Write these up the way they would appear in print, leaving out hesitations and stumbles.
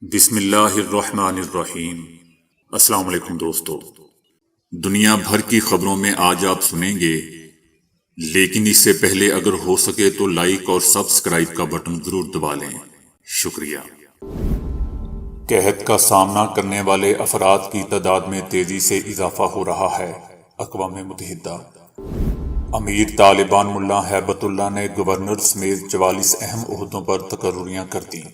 بسم اللہ الرحمن الرحیم۔ السلام علیکم دوستو، دنیا بھر کی خبروں میں آج آپ سنیں گے، لیکن اس سے پہلے اگر ہو سکے تو لائک اور سبسکرائب کا بٹن ضرور دبا لیں، شکریہ۔ قحط کا سامنا کرنے والے افراد کی تعداد میں تیزی سے اضافہ ہو رہا ہے۔ اقوام متحدہ امیر طالبان ملا ہیبت اللہ نے گورنر سمیت 44 اہم عہدوں پر تقرریاں کر دیں۔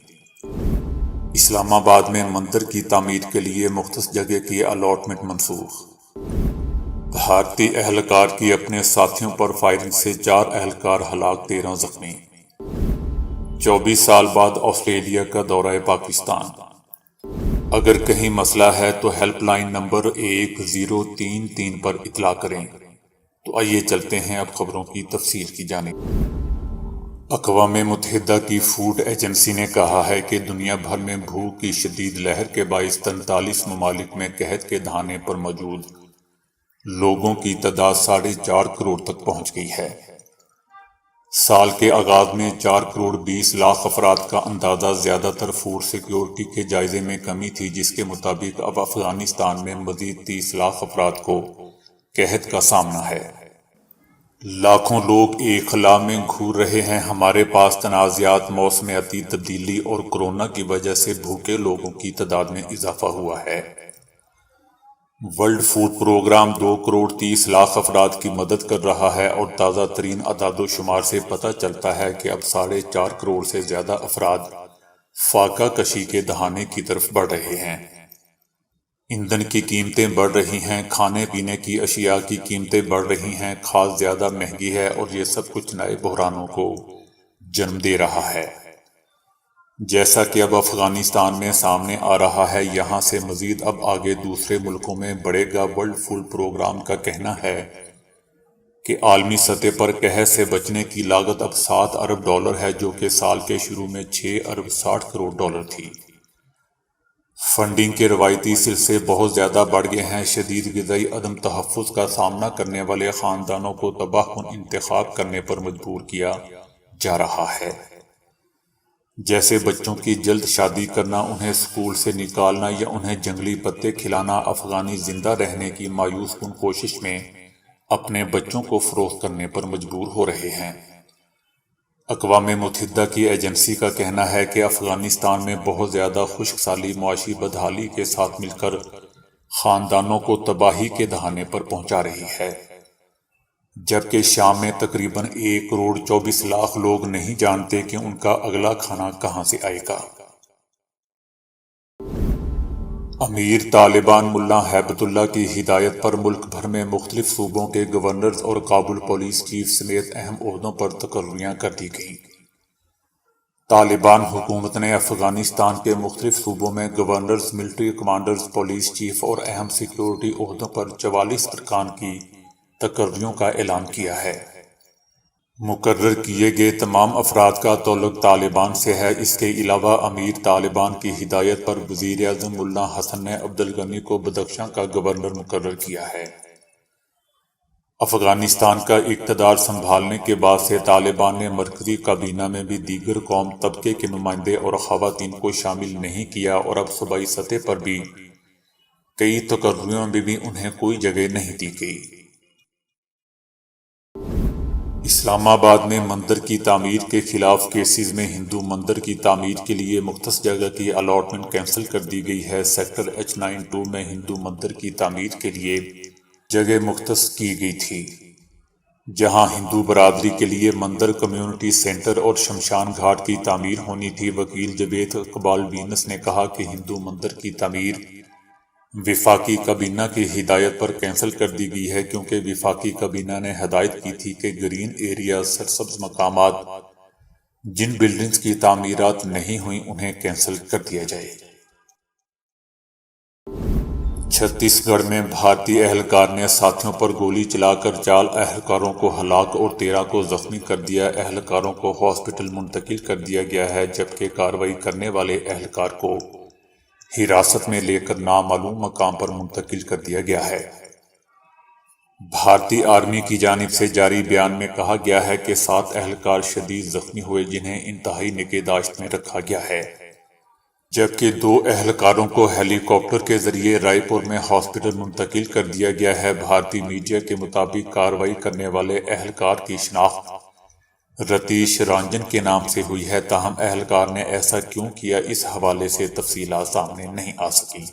اسلام آباد میں مندر کی تعمیر کے لیے مختص جگہ کی الاٹمنٹ منسوخ۔ بھارتی اہلکار کی اپنے ساتھیوں پر فائرنگ سے 4 اہلکار ہلاک، 13 زخمی۔ 24 سال بعد آسٹریلیا کا دورہ پاکستان۔ اگر کہیں مسئلہ ہے تو ہیلپ لائن نمبر 1033 پر اطلاع کریں۔ تو آئیے چلتے ہیں اب خبروں کی تفصیل کی جانب۔ اقوام متحدہ کی فوڈ ایجنسی نے کہا ہے کہ دنیا بھر میں بھوک کی شدید لہر کے باعث 43 ممالک میں قحط کے دہانے پر موجود لوگوں کی تعداد 4.5 کروڑ تک پہنچ گئی ہے۔ سال کے آغاز میں 4 کروڑ 20 لاکھ افراد کا اندازہ زیادہ تر فوڈ سیکیورٹی کے جائزے میں کمی تھی، جس کے مطابق اب افغانستان میں مزید 30 لاکھ افراد کو قحط کا سامنا ہے۔ لاکھوں لوگ ایک خلا میں گھور رہے ہیں۔ ہمارے پاس تنازعات، موسمیاتی تبدیلی اور کورونا کی وجہ سے بھوکے لوگوں کی تعداد میں اضافہ ہوا ہے۔ World food programme 2 crore 30 lakh افراد کی مدد کر رہا ہے اور تازہ ترین اعداد و شمار سے پتہ چلتا ہے کہ اب 4.5 کروڑ سے زیادہ افراد فاقہ کشی کے دہانے کی طرف بڑھ رہے ہیں۔ ایندھن کی قیمتیں بڑھ رہی ہیں، کھانے پینے کی اشیاء کی قیمتیں بڑھ رہی ہیں، کھاد زیادہ مہنگی ہے اور یہ سب کچھ نئے بحرانوں کو جنم دے رہا ہے۔ جیسا کہ اب افغانستان میں سامنے آ رہا ہے، یہاں سے مزید اب آگے دوسرے ملکوں میں بڑھے گا۔ ورلڈ فوڈ پروگرام کا کہنا ہے کہ عالمی سطح پر قحط سے بچنے کی لاگت اب $7 ارب ہے، جو کہ سال کے شروع میں $6 ارب 60 کروڑ تھی۔ فنڈنگ کے روایتی سلسلے بہت زیادہ بڑھ گئے ہیں۔ شدید غذائی عدم تحفظ کا سامنا کرنے والے خاندانوں کو تباہ کن انتخاب کرنے پر مجبور کیا جا رہا ہے، جیسے بچوں کی جلد شادی کرنا، انہیں اسکول سے نکالنا یا انہیں جنگلی پتے کھلانا۔ افغانی زندہ رہنے کی مایوس کن کوشش میں اپنے بچوں کو فروخت کرنے پر مجبور ہو رہے ہیں۔ اقوام متحدہ کی ایجنسی کا کہنا ہے کہ افغانستان میں بہت زیادہ خشک سالی معاشی بدحالی کے ساتھ مل کر خاندانوں کو تباہی کے دہانے پر پہنچا رہی ہے، جبکہ شام میں تقریباً 1 کروڑ 24 لاکھ لوگ نہیں جانتے کہ ان کا اگلا کھانا کہاں سے آئے گا۔ امیر طالبان ملا ہیبت اللہ کی ہدایت پر ملک بھر میں مختلف صوبوں کے گورنرز اور کابل پولیس چیف سمیت اہم عہدوں پر تقرریاں کر دی گئیں۔ طالبان حکومت نے افغانستان کے مختلف صوبوں میں governors, military commanders, police chief اور اہم سیکیورٹی عہدوں پر 44 ارکان کی تقرریوں کا اعلان کیا ہے۔ مقرر کیے گئے تمام افراد کا تعلق طالبان سے ہے۔ اس کے علاوہ امیر طالبان کی ہدایت پر وزیر اعظم ملا حسن نے عبدالغنی کو بدخشاں کا گورنر مقرر کیا ہے۔ افغانستان کا اقتدار سنبھالنے کے بعد سے طالبان نے مرکزی کابینہ میں بھی دیگر قوم طبقے کے نمائندے اور خواتین کو شامل نہیں کیا، اور اب صوبائی سطح پر بھی کئی تقرریوں میں بھی انہیں کوئی جگہ نہیں دی گئی۔ اسلام آباد میں مندر کی تعمیر کے خلاف کیسز میں ہندو مندر کی تعمیر کے لیے مختص جگہ کی الاٹمنٹ کینسل کر دی گئی ہے۔ سیکٹر H92 میں ہندو مندر کی تعمیر کے لیے جگہ مختص کی گئی تھی، جہاں ہندو برادری کے لیے مندر، کمیونٹی سینٹر اور شمشان گھاٹ کی تعمیر ہونی تھی۔ وکیل جاوید اقبال وینس نے کہا کہ ہندو مندر کی تعمیر وفاقی کابینہ کی ہدایت پر کینسل کر دی گئی ہے، کیونکہ وفاقی کابینہ نے ہدایت کی تھی کہ گرین ایریاز، سرسبز مقامات، جن بلڈنگز کی تعمیرات نہیں ہوئیں انہیں کینسل کر دیا جائے۔ چھتیس گڑھ میں بھارتی اہلکار نے ساتھیوں پر گولی چلا کر 4 اہلکاروں کو ہلاک اور 13 کو زخمی کر دیا۔ اہلکاروں کو ہاسپٹل منتقل کر دیا گیا ہے، جبکہ کارروائی کرنے والے اہلکار کو حراست میں لے کر نامعلوم مقام پر منتقل کر دیا گیا ہے۔ بھارتی آرمی کی جانب سے جاری بیان میں کہا گیا ہے کہ 7 اہلکار شدید زخمی ہوئے، جنہیں انتہائی نگہداشت میں رکھا گیا ہے۔ جبکہ 2 اہلکاروں کو ہیلی کاپٹر کے ذریعے رائے پور میں ہاسپٹل منتقل کر دیا گیا ہے۔ بھارتی میڈیا کے مطابق کارروائی کرنے والے اہلکار کی شناخت رتیش رنجن کے نام سے ہوئی ہے، تاہم اہلکار نے ایسا کیوں کیا، اس حوالے سے تفصیلات سامنے نہیں آ سکیں۔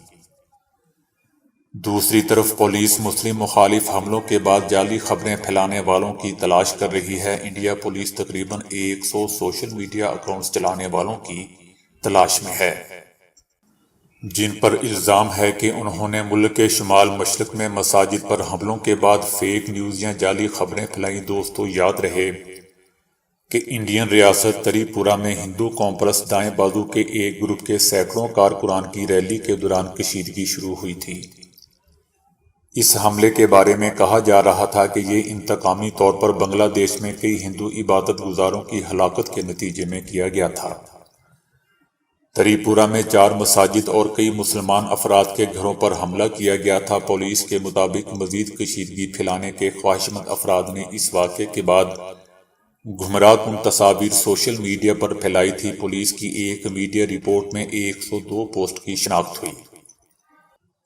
دوسری طرف پولیس مسلم مخالف حملوں کے بعد جعلی خبریں پھیلانے والوں کی تلاش کر رہی ہے۔ انڈیا پولیس تقریباً 100 سوشل میڈیا اکاؤنٹس چلانے والوں کی تلاش میں ہے، جن پر الزام ہے کہ انہوں نے ملک کے شمال مشرق میں مساجد پر حملوں کے بعد فیک نیوز یا جعلی خبریں پھیلائیں۔ دوستو، یاد رہے کہ انڈین ریاست تری پورہ میں ہندو قوم پرست دائیں بازو کے ایک گروپ کے سینکڑوں کارکنان کی ریلی کے دوران کشیدگی شروع ہوئی تھی۔ اس حملے کے بارے میں کہا جا رہا تھا کہ یہ انتقامی طور پر بنگلہ دیش میں کئی ہندو عبادت گزاروں کی ہلاکت کے نتیجے میں کیا گیا تھا۔ تری پورہ میں 4 مساجد اور کئی مسلمان افراد کے گھروں پر حملہ کیا گیا تھا۔ پولیس کے مطابق مزید کشیدگی پھیلانے کے خواہشمند افراد نے اس واقعے کے بعد گمراہ کن تصاویر سوشل میڈیا پر پھیلائی تھی۔ پولیس کی ایک میڈیا رپورٹ میں 102 پوسٹ کی شناخت ہوئی۔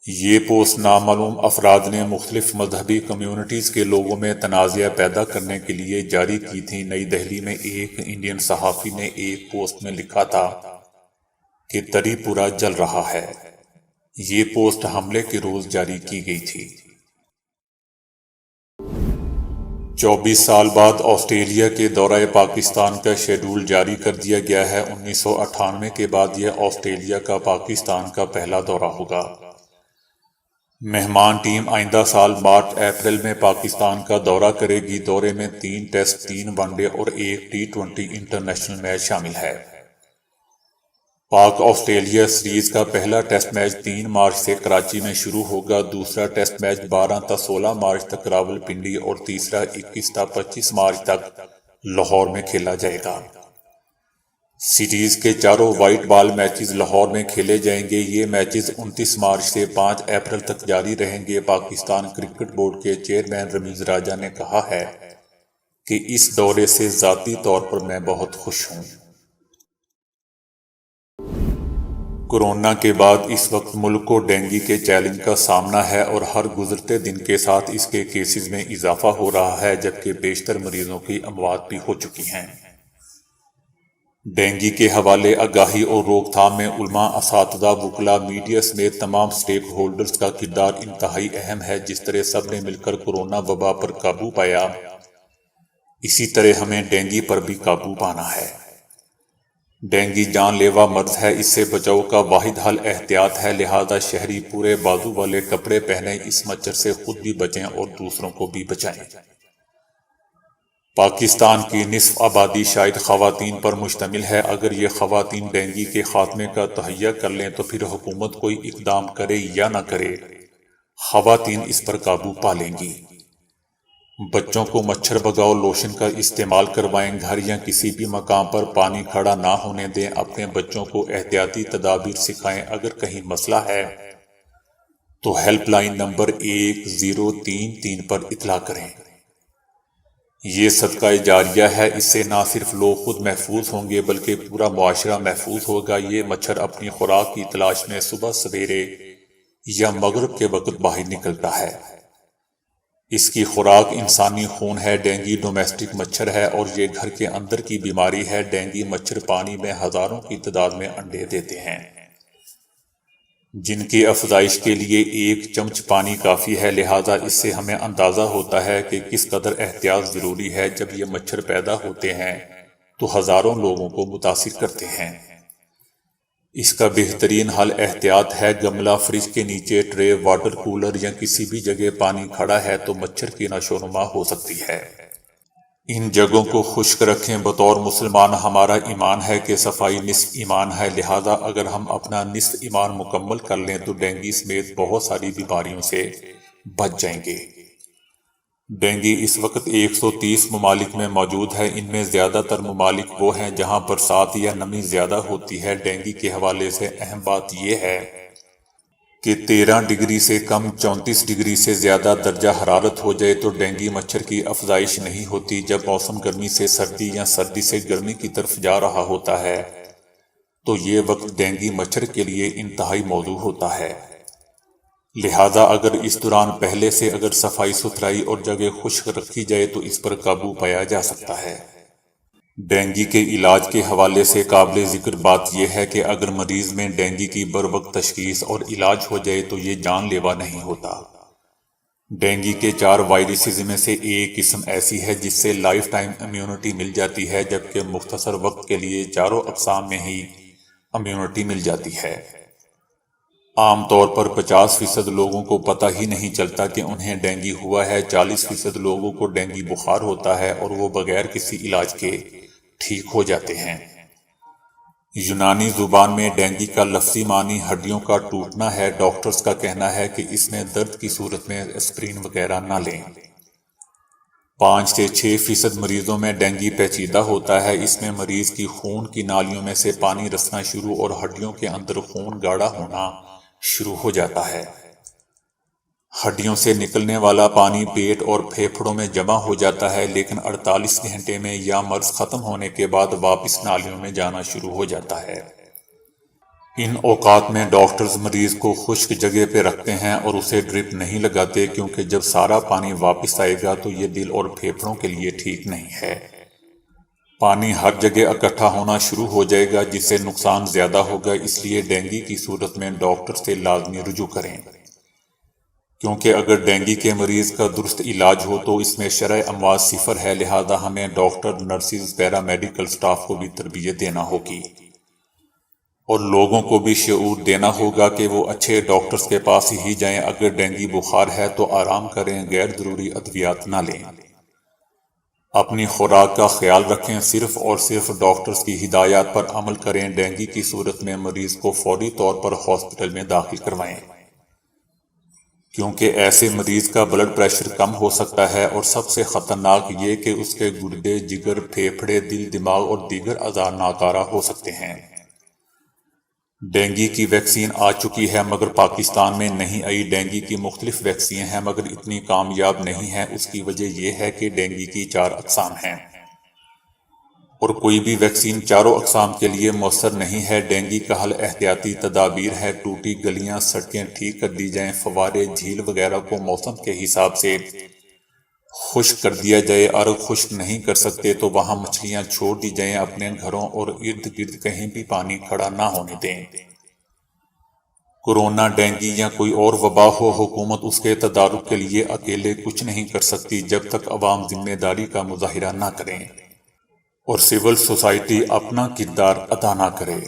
یہ پوسٹ نامعلوم افراد نے مختلف مذہبی کمیونٹیز کے لوگوں میں تنازعہ پیدا کرنے کے لیے جاری کی تھی۔ نئی دہلی میں ایک انڈین صحافی نے ایک پوسٹ میں لکھا تھا کہ تری پورہ جل رہا ہے۔ یہ پوسٹ حملے کے روز جاری کی گئی تھی۔ 24 سال بعد آسٹریلیا کے دورہ پاکستان کا شیڈول جاری کر دیا گیا ہے۔ 1998 کے بعد یہ آسٹریلیا کا پاکستان کا پہلا دورہ ہوگا۔ مہمان ٹیم آئندہ سال مارچ اپریل میں پاکستان کا دورہ کرے گی۔ دورے میں 3 ٹیسٹ، 3 ون ڈے اور 1 T20 انٹرنیشنل میچ شامل ہے۔ پاک آسٹریلیا سیریز کا پہلا ٹیسٹ میچ 3 مارچ سے کراچی میں شروع ہوگا۔ دوسرا ٹیسٹ میچ 12 تا 16 مارچ تک راولپنڈی اور تیسرا 21 تا 25 مارچ تک لاہور میں کھیلا جائے گا۔ سیریز کے چاروں وائٹ بال میچز لاہور میں کھیلے جائیں گے۔ یہ میچز 29 مارچ سے 5 اپریل تک جاری رہیں گے۔ پاکستان کرکٹ بورڈ کے چیئرمین رمیز راجہ نے کہا ہے کہ اس دورے سے ذاتی طور پر میں بہت خوش ہوں۔ کورونا کے بعد اس وقت ملک کو ڈینگی کے چیلنج کا سامنا ہے اور ہر گزرتے دن کے ساتھ اس کے کیسز میں اضافہ ہو رہا ہے، جبکہ بیشتر مریضوں کی اموات بھی ہو چکی ہیں۔ ڈینگی کے حوالے آگاہی اور روک تھام میں علماء، اساتذہ، وکلاء، میڈیا سمیت تمام سٹیک ہولڈرز کا کردار انتہائی اہم ہے۔ جس طرح سب نے مل کر کورونا وبا پر قابو پایا، اسی طرح ہمیں ڈینگی پر بھی قابو پانا ہے۔ ڈینگی جان لیوا مرض ہے، اس سے بچاؤ کا واحد حل احتیاط ہے، لہذا شہری پورے بازو والے کپڑے پہنیں، اس مچھر سے خود بھی بچیں اور دوسروں کو بھی بچائیں۔ پاکستان کی نصف آبادی شاید خواتین پر مشتمل ہے۔ اگر یہ خواتین ڈینگی کے خاتمے کا تہیہ کر لیں تو پھر حکومت کوئی اقدام کرے یا نہ کرے، خواتین اس پر قابو پا لیں گی۔ بچوں کو مچھر بھگاؤ لوشن کا استعمال کروائیں، گھر یا کسی بھی مقام پر پانی کھڑا نہ ہونے دیں، اپنے بچوں کو احتیاطی تدابیر سکھائیں۔ اگر کہیں مسئلہ ہے تو ہیلپ لائن نمبر 1033 پر اطلاع کریں۔ یہ صدقہ جاریہ ہے، اس سے نہ صرف لوگ خود محفوظ ہوں گے بلکہ پورا معاشرہ محفوظ ہوگا۔ یہ مچھر اپنی خوراک کی تلاش میں صبح سویرے یا مغرب کے وقت باہر نکلتا ہے۔ اس کی خوراک انسانی خون ہے۔ ڈینگی ڈومیسٹک مچھر ہے اور یہ گھر کے اندر کی بیماری ہے۔ ڈینگی مچھر پانی میں ہزاروں کی تعداد میں انڈے دیتے ہیں، جن کی افزائش کے لیے 1 چمچ پانی کافی ہے، لہذا اس سے ہمیں اندازہ ہوتا ہے کہ کس قدر احتیاط ضروری ہے۔ جب یہ مچھر پیدا ہوتے ہیں تو ہزاروں لوگوں کو متاثر کرتے ہیں۔ اس کا بہترین حل احتیاط ہے۔ گملہ، فریج کے نیچے ٹرے، واٹر کولر یا کسی بھی جگہ پانی کھڑا ہے تو مچھر کی نشو و نما ہو سکتی ہے۔ ان جگہوں کو خشک رکھیں۔ بطور مسلمان ہمارا ایمان ہے کہ صفائی نصف ایمان ہے، لہذا اگر ہم اپنا نصف ایمان مکمل کر لیں تو ڈینگی سمیت بہت ساری بیماریوں سے بچ جائیں گے۔ ڈینگی اس وقت 130 ممالک میں موجود ہے۔ ان میں زیادہ تر ممالک وہ ہیں جہاں برسات یا نمی زیادہ ہوتی ہے۔ ڈینگی کے حوالے سے اہم بات یہ ہے کہ 13 ڈگری سے کم 34 ڈگری سے زیادہ درجہ حرارت ہو جائے تو ڈینگی مچھر کی افزائش نہیں ہوتی۔ جب موسم گرمی سے سردی یا سردی سے گرمی کی طرف جا رہا ہوتا ہے تو یہ وقت ڈینگی مچھر کے لیے انتہائی موزوں ہوتا ہے۔ لہذا اگر اس دوران پہلے سے اگر صفائی ستھرائی اور جگہ خشک رکھی جائے تو اس پر قابو پایا جا سکتا ہے۔ ڈینگی کے علاج کے حوالے سے قابل ذکر بات یہ ہے کہ اگر مریض میں ڈینگی کی بروقت تشخیص اور علاج ہو جائے تو یہ جان لیوا نہیں ہوتا۔ ڈینگی کے 4 وائرسز میں سے ایک قسم ایسی ہے جس سے لائف ٹائم امیونٹی مل جاتی ہے، جبکہ مختصر وقت کے لیے چاروں اقسام میں ہی امیونٹی مل جاتی ہے۔ عام طور پر 50% لوگوں کو پتہ ہی نہیں چلتا کہ انہیں ڈینگی ہوا ہے، 40% لوگوں کو ڈینگی بخار ہوتا ہے اور وہ بغیر کسی علاج کے ٹھیک ہو جاتے ہیں۔ یونانی زبان میں ڈینگی کا لفظی معنی ہڈیوں کا ٹوٹنا ہے۔ ڈاکٹرز کا کہنا ہے کہ اس میں درد کی صورت میں اسپرین وغیرہ نہ لیں۔ 5 سے 6% مریضوں میں ڈینگی پیچیدہ ہوتا ہے۔ اس میں مریض کی خون کی نالیوں میں سے پانی رسنا شروع اور ہڈیوں کے اندر خون گاڑھا ہونا شروع ہو جاتا ہے۔ ہڈیوں سے نکلنے والا پانی پیٹ اور پھیپھڑوں میں جمع ہو جاتا ہے، لیکن 48 گھنٹے میں یا مرض ختم ہونے کے بعد واپس نالیوں میں جانا شروع ہو جاتا ہے۔ ان اوقات میں ڈاکٹرز مریض کو خشک جگہ پہ رکھتے ہیں اور اسے ڈرپ نہیں لگاتے، کیونکہ جب سارا پانی واپس آئے گا تو یہ دل اور پھیپھڑوں کے لیے ٹھیک نہیں ہے۔ پانی ہر جگہ اکٹھا ہونا شروع ہو جائے گا جس سے نقصان زیادہ ہوگا، اس لیے ڈینگی کی صورت میں ڈاکٹر سے لازمی رجوع کریں، کیونکہ اگر ڈینگی کے مریض کا درست علاج ہو تو اس میں شرح اموات 0 ہے۔ لہذا ہمیں ڈاکٹر، نرسز، پیرا میڈیکل سٹاف کو بھی تربیت دینا ہوگی اور لوگوں کو بھی شعور دینا ہوگا کہ وہ اچھے ڈاکٹرز کے پاس ہی جائیں۔ اگر ڈینگی بخار ہے تو آرام کریں، غیر ضروری ادویات نہ لیں، اپنی خوراک کا خیال رکھیں، صرف اور صرف ڈاکٹرز کی ہدایات پر عمل کریں۔ ڈینگی کی صورت میں مریض کو فوری طور پر ہاسپٹل میں داخل کروائیں، کیونکہ ایسے مریض کا بلڈ پریشر کم ہو سکتا ہے اور سب سے خطرناک یہ کہ اس کے گردے، جگر، پھیپھڑے، دل، دماغ اور دیگر اعضاء ناکارہ ہو سکتے ہیں۔ ڈینگی کی ویکسین آ چکی ہے مگر پاکستان میں نہیں آئی۔ ڈینگی کی مختلف ویکسین ہیں مگر اتنی کامیاب نہیں ہیں۔ اس کی وجہ یہ ہے کہ ڈینگی کی 4 اقسام ہیں اور کوئی بھی ویکسین چاروں اقسام کے لیے مؤثر نہیں ہے۔ ڈینگی کا حل احتیاطی تدابیر ہے۔ ٹوٹی گلیاں، سڑکیں ٹھیک کر دی جائیں، فوارے، جھیل وغیرہ کو موسم کے حساب سے خشک کر دیا جائے۔ اگر خشک نہیں کر سکتے تو وہاں مچھلیاں چھوڑ دی جائیں۔ اپنے گھروں اور ارد گرد کہیں بھی پانی کھڑا نہ ہونے دیں۔ کورونا، ڈینگی یا کوئی اور وبا ہو، حکومت اس کے تدارک کے لیے اکیلے کچھ نہیں کر سکتی جب تک عوام ذمہ داری کا مظاہرہ نہ کریں اور سول سوسائٹی اپنا کردار ادا نہ کرے۔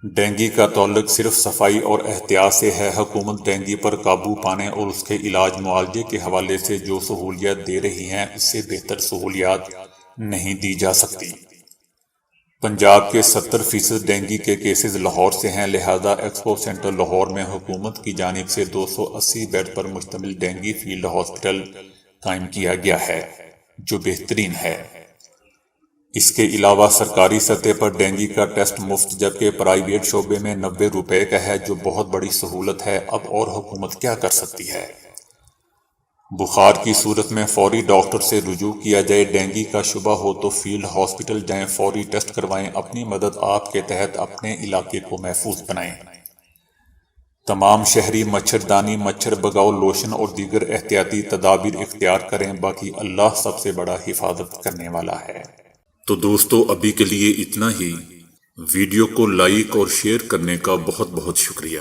ڈینگی کا تعلق صرف صفائی اور احتیاط سے ہے۔ حکومت ڈینگی پر قابو پانے اور اس کے علاج معالجے کے حوالے سے جو سہولیات دے رہی ہیں اس سے بہتر سہولیات نہیں دی جا سکتی۔ پنجاب کے 70% ڈینگی کے کیسز لاہور سے ہیں، لہذا ایکسپو سینٹر لاہور میں حکومت کی جانب سے 280 بیڈ پر مشتمل ڈینگی فیلڈ ہاسپٹل قائم کیا گیا ہے، جو بہترین ہے۔ اس کے علاوہ سرکاری سطح پر ڈینگی کا ٹیسٹ مفت، جبکہ پرائیویٹ شعبے میں 90 روپے کا ہے، جو بہت بڑی سہولت ہے۔ اب اور حکومت کیا کر سکتی ہے؟ بخار کی صورت میں فوری ڈاکٹر سے رجوع کیا جائے۔ ڈینگی کا شبہ ہو تو فیلڈ ہاسپٹل جائیں، فوری ٹیسٹ کروائیں۔ اپنی مدد آپ کے تحت اپنے علاقے کو محفوظ بنائیں۔ تمام شہری مچھردانی، مچھر بھگاؤ لوشن اور دیگر احتیاطی تدابیر اختیار کریں، باقی اللہ سب سے بڑا حفاظت کرنے والا ہے۔ تو دوستو، ابھی کے لیے اتنا ہی۔ ویڈیو کو لائک اور شیئر کرنے کا بہت بہت شکریہ۔